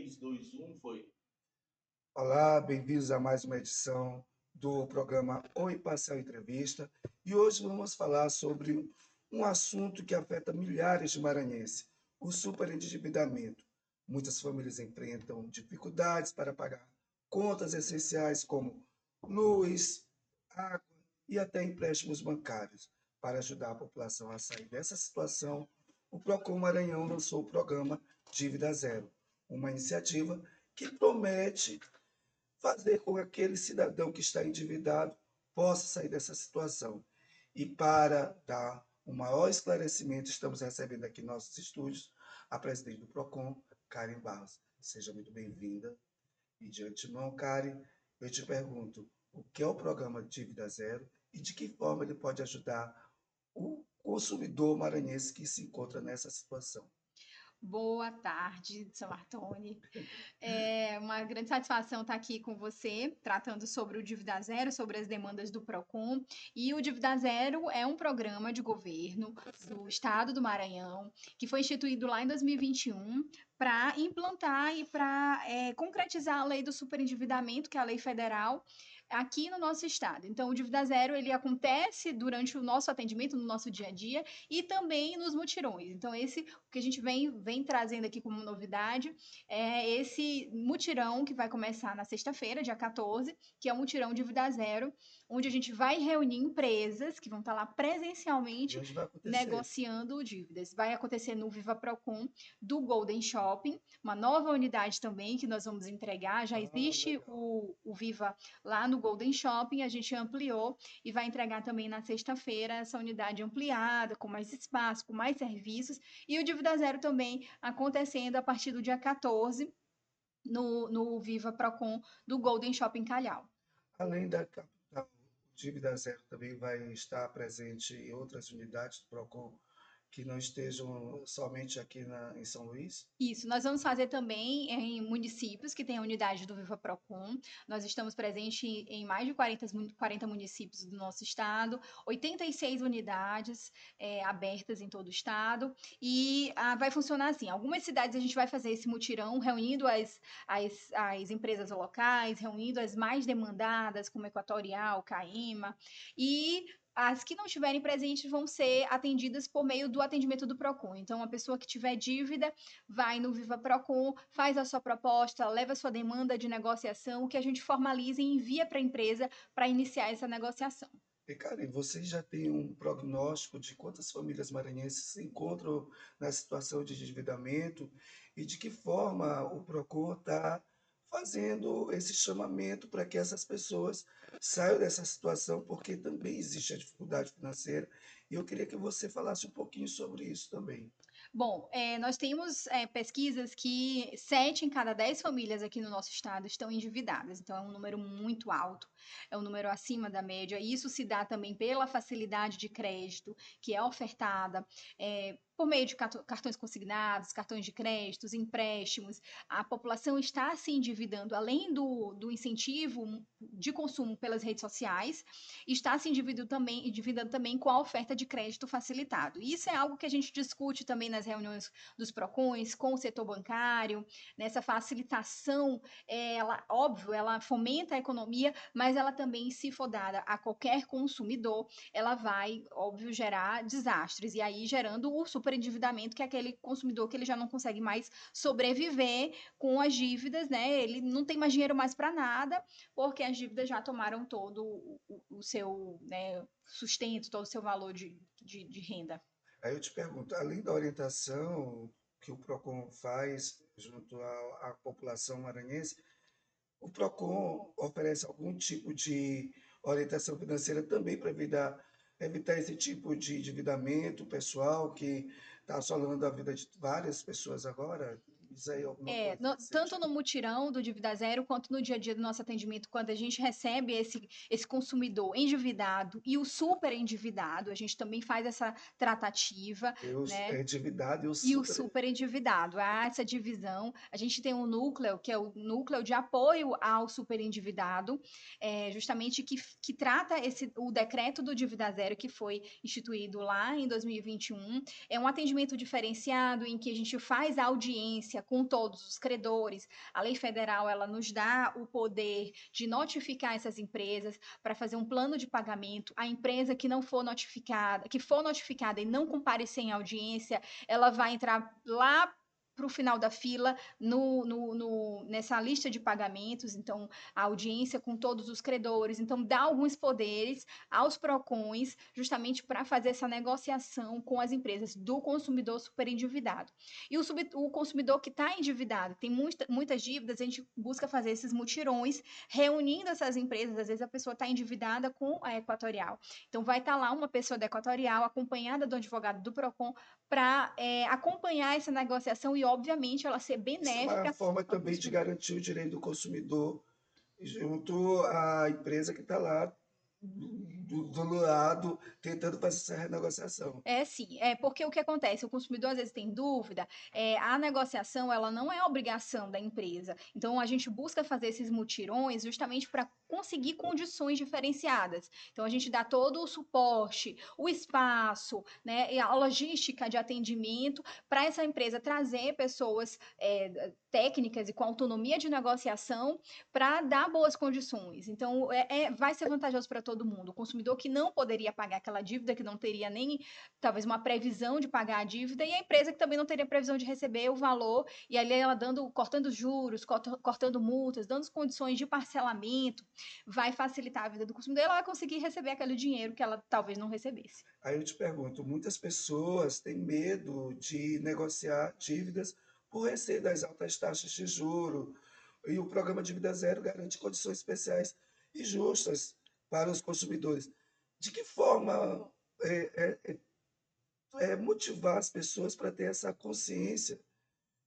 3, 2, 1, foi. Olá, bem-vindos a mais uma edição do programa O Imparcial Entrevista. E hoje vamos falar sobre um assunto que afeta milhares de maranhenses, o superendividamento. Muitas famílias enfrentam dificuldades para pagar contas essenciais como luz, água e até empréstimos bancários. Para ajudar a população a sair dessa situação, o Procon Maranhão lançou o programa Dívida Zero, uma iniciativa que promete fazer com que aquele cidadão que está endividado possa sair dessa situação. E para dar um maior esclarecimento, estamos recebendo aqui em nossos estúdios a presidente do PROCON, Karen Barros. Seja muito bem-vinda. E de antemão, Karen, eu te pergunto, o que é o programa Dívida Zero e de que forma ele pode ajudar o consumidor maranhense que se encontra nessa situação? Boa tarde, São Martoni. É uma grande satisfação estar aqui com você, tratando sobre o Dívida Zero, sobre as demandas do PROCON. E o Dívida Zero é um programa de governo do Estado do Maranhão, que foi instituído lá em 2021 para implantar e para concretizar a lei do superendividamento, que é a lei federal, aqui no nosso estado. Então, o Dívida Zero, ele acontece durante o nosso atendimento, no nosso dia a dia, e também nos mutirões. Então, esse, o que a gente vem trazendo aqui como novidade, é esse mutirão que vai começar na sexta-feira, dia 14, que é o mutirão Dívida Zero, onde a gente vai reunir empresas que vão estar lá presencialmente negociando dívidas. Vai acontecer no Viva Procon do Golden Shopping, uma nova unidade também que nós vamos entregar. Já existe o Viva lá no Golden Shopping, a gente ampliou e vai entregar também na sexta-feira essa unidade ampliada, com mais espaço, com mais serviços, e o Dívida Zero também acontecendo a partir do dia 14 no Viva Procon do Golden Shopping Calhau. Além da capital, o Dívida Zero também vai estar presente em outras unidades do PROCON que não estejam somente aqui em São Luís? Isso, nós vamos fazer também em municípios que têm a unidade do Viva Procon. Nós estamos presentes em mais de 40 municípios do nosso estado, 86 unidades abertas em todo o estado. E vai funcionar assim: algumas cidades a gente vai fazer esse mutirão, reunindo as empresas locais, reunindo as mais demandadas, como Equatorial, Caima, e as que não estiverem presentes vão ser atendidas por meio do atendimento do PROCON. Então, a pessoa que tiver dívida vai no Viva Procon, faz a sua proposta, leva a sua demanda de negociação, que a gente formaliza e envia para a empresa para iniciar essa negociação. E, Karen, vocês já têm um prognóstico de quantas famílias maranhenses se encontram na situação de endividamento e de que forma o PROCON está fazendo esse chamamento para que essas pessoas saiam dessa situação, porque também existe a dificuldade financeira, e eu queria que você falasse um pouquinho sobre isso também. Bom, nós temos pesquisas que 7 em cada 10 famílias aqui no nosso estado estão endividadas, então é um número muito alto, é um número acima da média, e isso se dá também pela facilidade de crédito que é ofertada, por meio de cartões consignados, cartões de créditos, empréstimos. A população está se endividando, além do incentivo de consumo pelas redes sociais, está se endividando também com a oferta de crédito facilitado. E isso é algo que a gente discute também nas reuniões dos PROCONs com o setor bancário, nessa facilitação, óbvio, ela fomenta a economia, mas ela também, se for dada a qualquer consumidor, ela vai, óbvio, gerar desastres, e aí gerando o superendividamento, que é aquele consumidor que ele já não consegue mais sobreviver com as dívidas, né? Ele não tem mais dinheiro mais para nada, porque as dívidas já tomaram todo o seu, né, sustento, todo o seu valor de renda. Aí eu te pergunto, além da orientação que o PROCON faz junto à população maranhense, o PROCON oferece algum tipo de orientação financeira também para evitar esse tipo de endividamento pessoal que está assolando a vida de várias pessoas agora? Diz aí alguma coisa nesse Tanto sentido. no mutirão do Dívida Zero, quanto no dia a dia do nosso atendimento, quando a gente recebe esse consumidor endividado e o super endividado, a gente também faz essa tratativa, né? Endividado e o E o super. super endividado. Há essa divisão. A gente tem um núcleo, que é o núcleo de apoio ao super endividado, justamente que trata o decreto do Dívida Zero, que foi instituído lá em 2021. É um atendimento diferenciado, em que a gente faz a audiência audiência com todos os credores. A lei federal, ela nos dá o poder de notificar essas empresas para fazer um plano de pagamento. A empresa que não for notificada, que for notificada e não comparecer em audiência, ela vai entrar lá para o final da fila nessa lista de pagamentos, então a audiência com todos os credores, então dá alguns poderes aos PROCONs justamente para fazer essa negociação com as empresas do consumidor superendividado. E o consumidor que está endividado, tem muitas dívidas, a gente busca fazer esses mutirões, reunindo essas empresas, às vezes a pessoa está endividada com a Equatorial, então vai estar lá uma pessoa da Equatorial acompanhada do advogado do PROCON para acompanhar essa negociação e, obviamente, ela ser Isso é uma benéfica forma ao também de consumidor. garantir o direito do consumidor junto à empresa que está lá do lado tentando fazer essa renegociação. É sim, porque o que acontece? O consumidor às vezes tem dúvida, a negociação ela não é obrigação da empresa. Então a gente busca fazer esses mutirões justamente para conseguir condições diferenciadas. Então a gente dá todo o suporte, o espaço, né, e a logística de atendimento para essa empresa trazer pessoas técnicas e com autonomia de negociação para dar boas condições. Então vai ser vantajoso para todo mundo. O consumidor que não poderia pagar aquela dívida, que não teria nem talvez uma previsão de pagar a dívida, e a empresa que também não teria previsão de receber o valor, e ali ela cortando juros, cortando multas, dando condições de parcelamento, vai facilitar a vida do consumidor, e ela vai conseguir receber aquele dinheiro que ela talvez não recebesse. Aí eu te pergunto, muitas pessoas têm medo de negociar dívidas por receio das altas taxas de juro, e o programa Dívida Zero garante condições especiais e justas para os consumidores. De que forma motivar as pessoas para ter essa consciência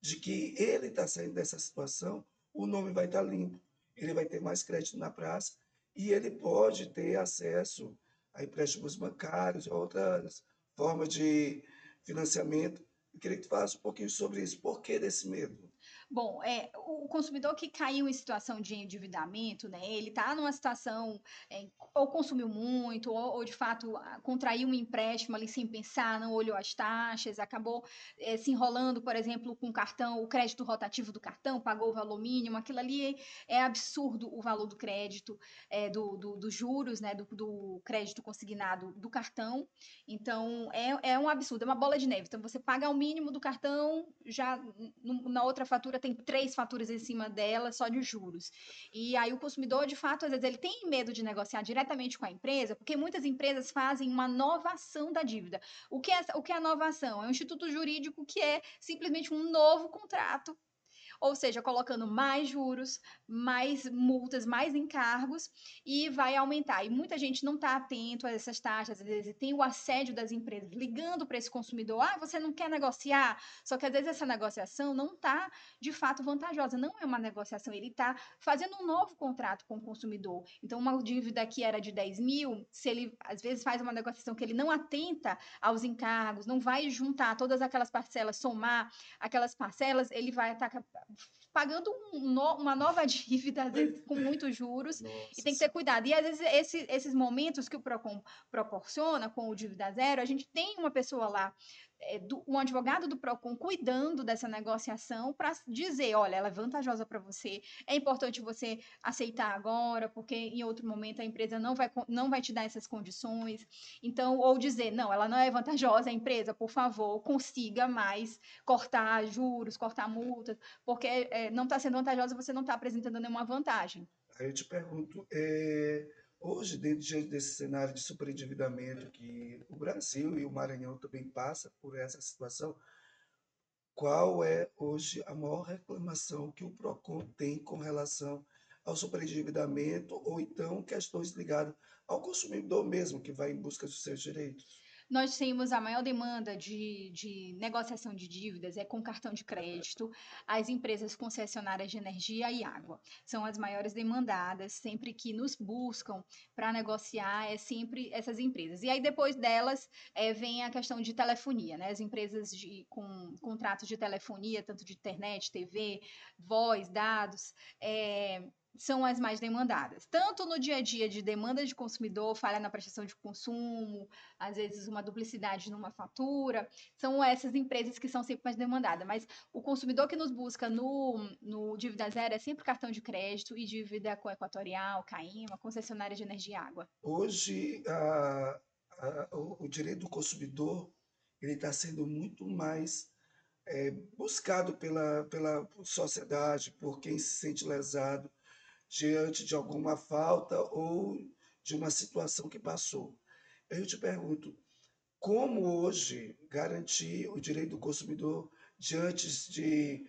de que ele está saindo dessa situação, o nome vai estar limpo, ele vai ter mais crédito na praça e ele pode ter acesso a empréstimos bancários, a outras formas de financiamento. Eu queria que tu falasse um pouquinho sobre isso. Por que desse medo? Bom, o consumidor que caiu em situação de endividamento, né, ele está numa situação, ou consumiu muito, ou de fato contraiu um empréstimo ali sem pensar, não olhou as taxas, acabou se enrolando, por exemplo, com o cartão, o crédito rotativo do cartão, pagou o valor mínimo, aquilo ali é absurdo o valor do crédito, dos juros, né, do crédito consignado do cartão. Então, é um absurdo, é uma bola de neve. Então, você paga o mínimo do cartão, já na outra fatura tem 3 faturas em cima dela só de juros. E aí o consumidor, de fato, às vezes ele tem medo de negociar diretamente com a empresa, porque muitas empresas fazem uma novação da dívida. O que é a novação? É um instituto jurídico que é simplesmente um novo contrato, ou seja, colocando mais juros, mais multas, mais encargos, e vai aumentar. E muita gente não está atento a essas taxas, às vezes tem o assédio das empresas ligando para esse consumidor, você não quer negociar? Só que às vezes essa negociação não está de fato vantajosa, não é uma negociação, ele está fazendo um novo contrato com o consumidor. Então, uma dívida que era de 10 mil, se ele às vezes faz uma negociação que ele não atenta aos encargos, não vai juntar todas aquelas parcelas, somar aquelas parcelas, ele vai estar pagando uma nova dívida, às vezes com muitos juros, e Nossa tem que ter Senhora. cuidado. E às vezes esses momentos que o PROCON proporciona com o dívida zero, a gente tem uma pessoa lá, um advogado do PROCON cuidando dessa negociação para dizer, olha, ela é vantajosa para você, é importante você aceitar agora, porque em outro momento a empresa não vai te dar essas condições. Então, ou dizer, não, ela não é vantajosa, a empresa, por favor, consiga mais cortar juros, cortar multas, porque não está sendo vantajosa, você não está apresentando nenhuma vantagem. Aí eu te pergunto, hoje, diante desse cenário de superendividamento que o Brasil e o Maranhão também passa por essa situação, qual é hoje a maior reclamação que o PROCON tem com relação ao superendividamento ou então questões ligadas ao consumidor mesmo, que vai em busca dos seus direitos? Nós temos a maior demanda de negociação de dívidas com cartão de crédito, as empresas concessionárias de energia e água. São as maiores demandadas, sempre que nos buscam para negociar, é sempre essas empresas. E aí, depois delas, vem a questão de telefonia, né? As empresas com contratos de telefonia, tanto de internet, TV, voz, dados, são as mais demandadas, tanto no dia a dia de demanda de consumidor, falha na prestação de consumo, às vezes uma duplicidade numa fatura, são essas empresas que são sempre mais demandadas, mas o consumidor que nos busca no Dívida Zero é sempre cartão de crédito e dívida com Equatorial, Caima, concessionária de energia e água. Hoje, o direito do consumidor ele está sendo muito mais buscado pela sociedade, por quem se sente lesado diante de alguma falta ou de uma situação que passou. Eu te pergunto, como hoje garantir o direito do consumidor diante de,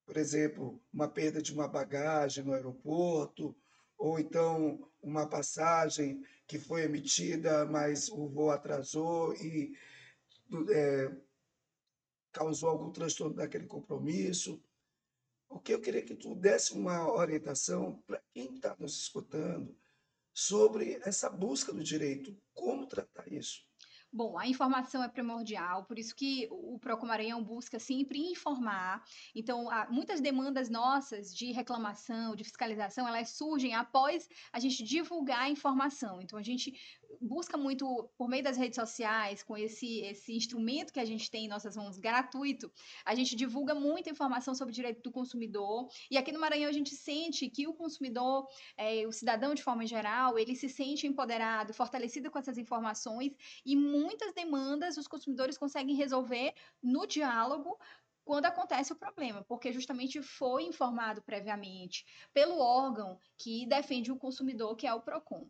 por exemplo, uma perda de uma bagagem no aeroporto, ou então uma passagem que foi emitida, mas o voo atrasou e é, causou algum transtorno daquele compromisso? O que eu queria que tu desse uma orientação para quem está nos escutando sobre essa busca do direito, como tratar isso. Bom, a informação é primordial, por isso que o Procon Maranhão busca sempre informar. Então, muitas demandas nossas de reclamação, de fiscalização, elas surgem após a gente divulgar a informação. Então, a gente busca muito, por meio das redes sociais, com esse instrumento que a gente tem em nossas mãos gratuito, a gente divulga muita informação sobre o direito do consumidor. E aqui no Maranhão a gente sente que o consumidor, o cidadão de forma geral, ele se sente empoderado, fortalecido com essas informações e muitas demandas os consumidores conseguem resolver no diálogo quando acontece o problema, porque justamente foi informado previamente pelo órgão que defende o consumidor, que é o Procon.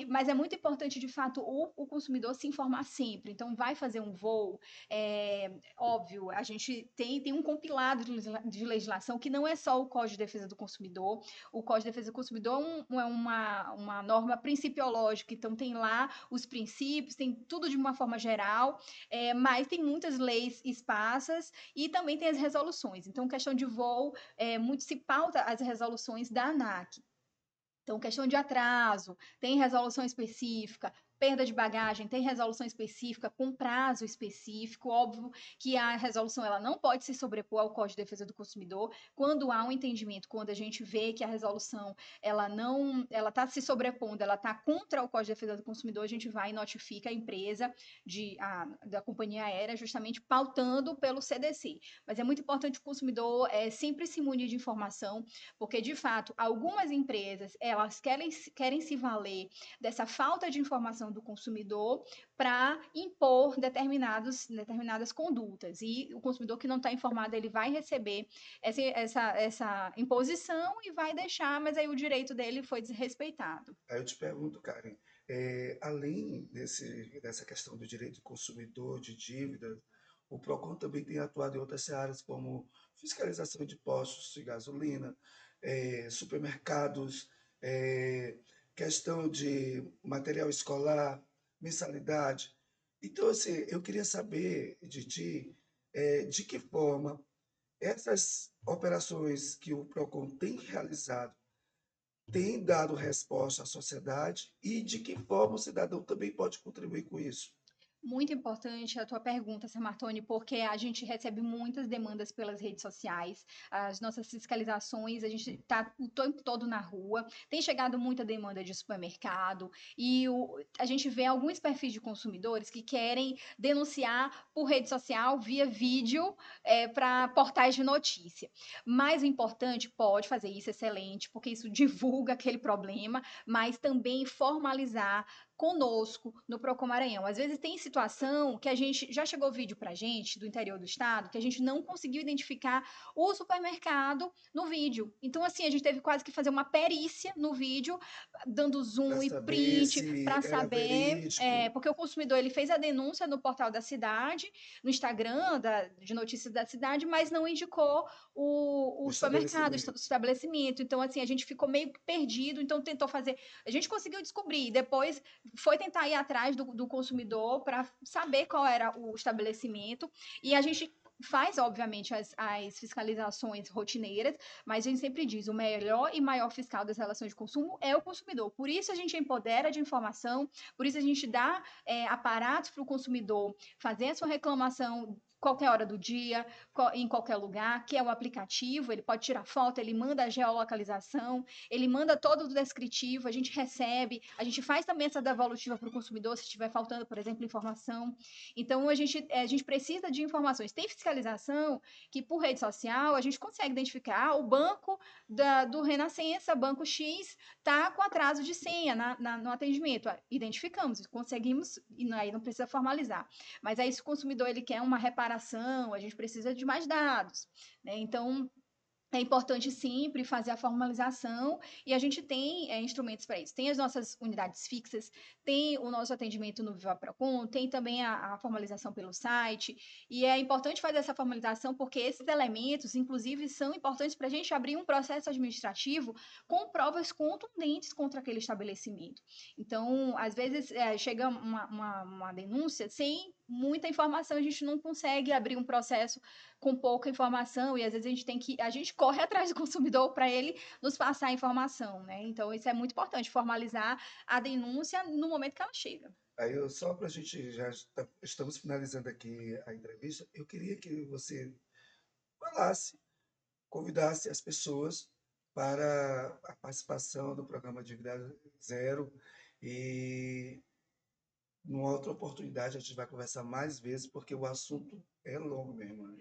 Mas é muito importante, de fato, o consumidor se informar sempre. Então, vai fazer um voo, óbvio, a gente tem um compilado de legislação que não é só o Código de Defesa do Consumidor. O Código de Defesa do Consumidor é uma norma principiológica, então tem lá os princípios, tem tudo de uma forma geral, mas tem muitas leis esparsas e também tem as resoluções. Então, questão de voo, muito se pauta as resoluções da ANAC. Então, questão de atraso, tem resolução específica, perda de bagagem, tem resolução específica, com prazo específico. Óbvio que a resolução ela não pode se sobrepor ao Código de Defesa do Consumidor. Quando há um entendimento, quando a gente vê que a resolução ela está se sobrepondo, ela está contra o Código de Defesa do Consumidor, a gente vai e notifica a empresa da companhia aérea, justamente pautando pelo CDC. Mas é muito importante o consumidor sempre se munir de informação, porque, de fato, algumas empresas, elas querem se valer dessa falta de informação do consumidor para impor determinadas condutas. E o consumidor que não está informado, ele vai receber essa imposição e vai deixar, mas aí o direito dele foi desrespeitado. Aí eu te pergunto, Karen, além dessa questão do direito do consumidor, de dívida, o PROCON também tem atuado em outras áreas, como fiscalização de postos de gasolina, supermercados, questão de material escolar, mensalidade. Então, assim, eu queria saber de ti, de que forma essas operações que o PROCON tem realizado têm dado resposta à sociedade e de que forma o cidadão também pode contribuir com isso. Muito importante a tua pergunta, Samartoni, porque a gente recebe muitas demandas pelas redes sociais, as nossas fiscalizações, a gente está o tempo todo na rua, tem chegado muita demanda de supermercado e a gente vê alguns perfis de consumidores que querem denunciar por rede social, via vídeo, para portais de notícia. Mas o importante, pode fazer isso, excelente, porque isso divulga aquele problema, mas também formalizar conosco no Procon Maranhão. Às vezes tem situação que a gente já chegou vídeo para a gente do interior do estado que a gente não conseguiu identificar o supermercado no vídeo. Então assim a gente teve quase que fazer uma perícia no vídeo, dando Para zoom e saber print se para era saber, verídico. porque o consumidor ele fez a denúncia no portal da cidade, no Instagram de notícias da cidade, mas não indicou O o supermercado, o estabelecimento. estabelecimento. Então assim a gente ficou meio perdido. Então tentou fazer, a gente conseguiu descobrir. Depois foi tentar ir atrás do consumidor para saber qual era o estabelecimento e a gente faz, obviamente, as fiscalizações rotineiras, mas a gente sempre diz, o melhor e maior fiscal das relações de consumo é o consumidor. Por isso a gente empodera de informação, por isso a gente dá aparatos para o consumidor fazer a sua reclamação qualquer hora do dia, em qualquer lugar, que é o aplicativo, ele pode tirar foto, ele manda a geolocalização, ele manda todo o descritivo, a gente recebe, a gente faz também essa devolutiva para o consumidor, se estiver faltando, por exemplo, informação. Então, a gente precisa de informações. Tem fiscalização que, por rede social, a gente consegue identificar o banco do Renascença, banco X, está com atraso de senha no atendimento. Identificamos, conseguimos, e aí não precisa formalizar. Mas aí, se o consumidor ele quer uma reparação, a gente precisa de mais dados, né? Então, é importante sempre fazer a formalização e a gente tem instrumentos para isso. Tem as nossas unidades fixas, tem o nosso atendimento no Viva Procon, tem também a formalização pelo site. E é importante fazer essa formalização porque esses elementos, inclusive, são importantes para a gente abrir um processo administrativo com provas contundentes contra aquele estabelecimento. Então, às vezes, chega uma denúncia sem muita informação, a gente não consegue abrir um processo com pouca informação e às vezes a gente corre atrás do consumidor para ele nos passar a informação, né? Então isso é muito importante, formalizar a denúncia no momento que ela chega. Aí, só para a gente, estamos finalizando aqui a entrevista, eu queria que você falasse, convidasse as pessoas para a participação do programa Dívida Zero e numa outra oportunidade a gente vai conversar mais vezes, porque o assunto é longo mesmo, né?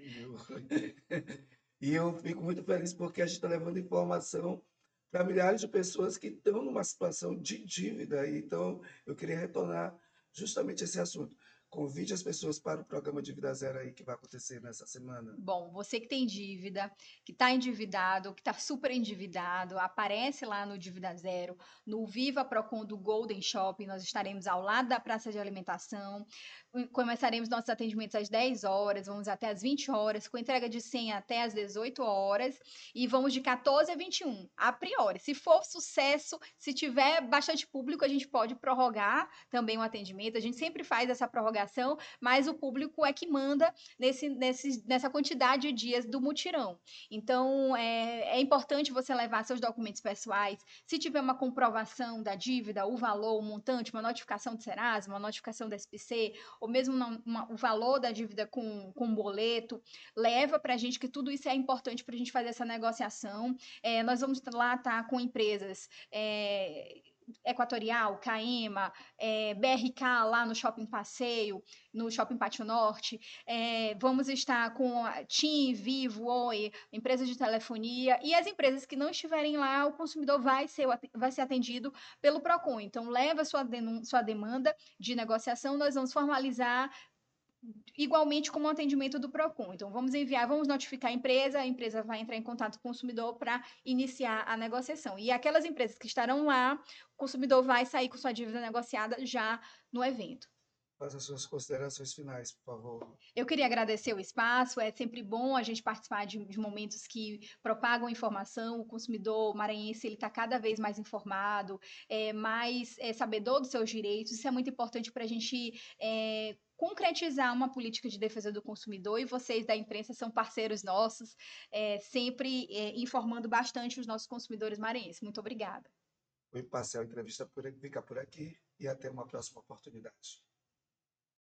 E eu fico muito feliz porque a gente está levando informação para milhares de pessoas que estão numa situação de dívida. Então, eu queria retornar justamente esse assunto. Convide as pessoas para o programa Dívida Zero aí que vai acontecer nessa semana. Bom, você que tem dívida, que está endividado, que está super endividado, aparece lá no Dívida Zero, no Viva Procon do Golden Shopping, nós estaremos ao lado da praça de alimentação, começaremos nossos atendimentos às 10 horas, vamos até às 20 horas, com entrega de senha até às 18 horas, e vamos de 14 a 21, a priori. Se for sucesso, se tiver bastante público, a gente pode prorrogar também o atendimento, a gente sempre faz essa prorrogação, mas o público é que manda nessa quantidade de dias do mutirão. Então, é importante você levar seus documentos pessoais. Se tiver uma comprovação da dívida, o valor, o montante, uma notificação do Serasa, uma notificação do SPC, ou mesmo o valor da dívida com boleto, leva para a gente que tudo isso é importante para a gente fazer essa negociação. Nós vamos lá estar com empresas. Equatorial, Caema, BRK lá no Shopping Passeio, no Shopping Pátio Norte. Vamos estar com a TIM, Vivo, Oi, empresas de telefonia. E as empresas que não estiverem lá, o consumidor vai ser atendido pelo PROCON. Então, leva sua demanda de negociação, nós vamos formalizar igualmente como o atendimento do PROCON. Então, vamos notificar a empresa vai entrar em contato com o consumidor para iniciar a negociação. E aquelas empresas que estarão lá, o consumidor vai sair com sua dívida negociada já no evento. Faça as suas considerações finais, por favor. Eu queria agradecer o espaço, é sempre bom a gente participar de momentos que propagam informação, o consumidor maranhense está cada vez mais informado, mais sabedor dos seus direitos, isso é muito importante para a gente concretizar uma política de defesa do consumidor e vocês da imprensa são parceiros nossos, sempre informando bastante os nossos consumidores maranhenses. Muito obrigada. O Imparcial Entrevista fica por aqui e até uma próxima oportunidade.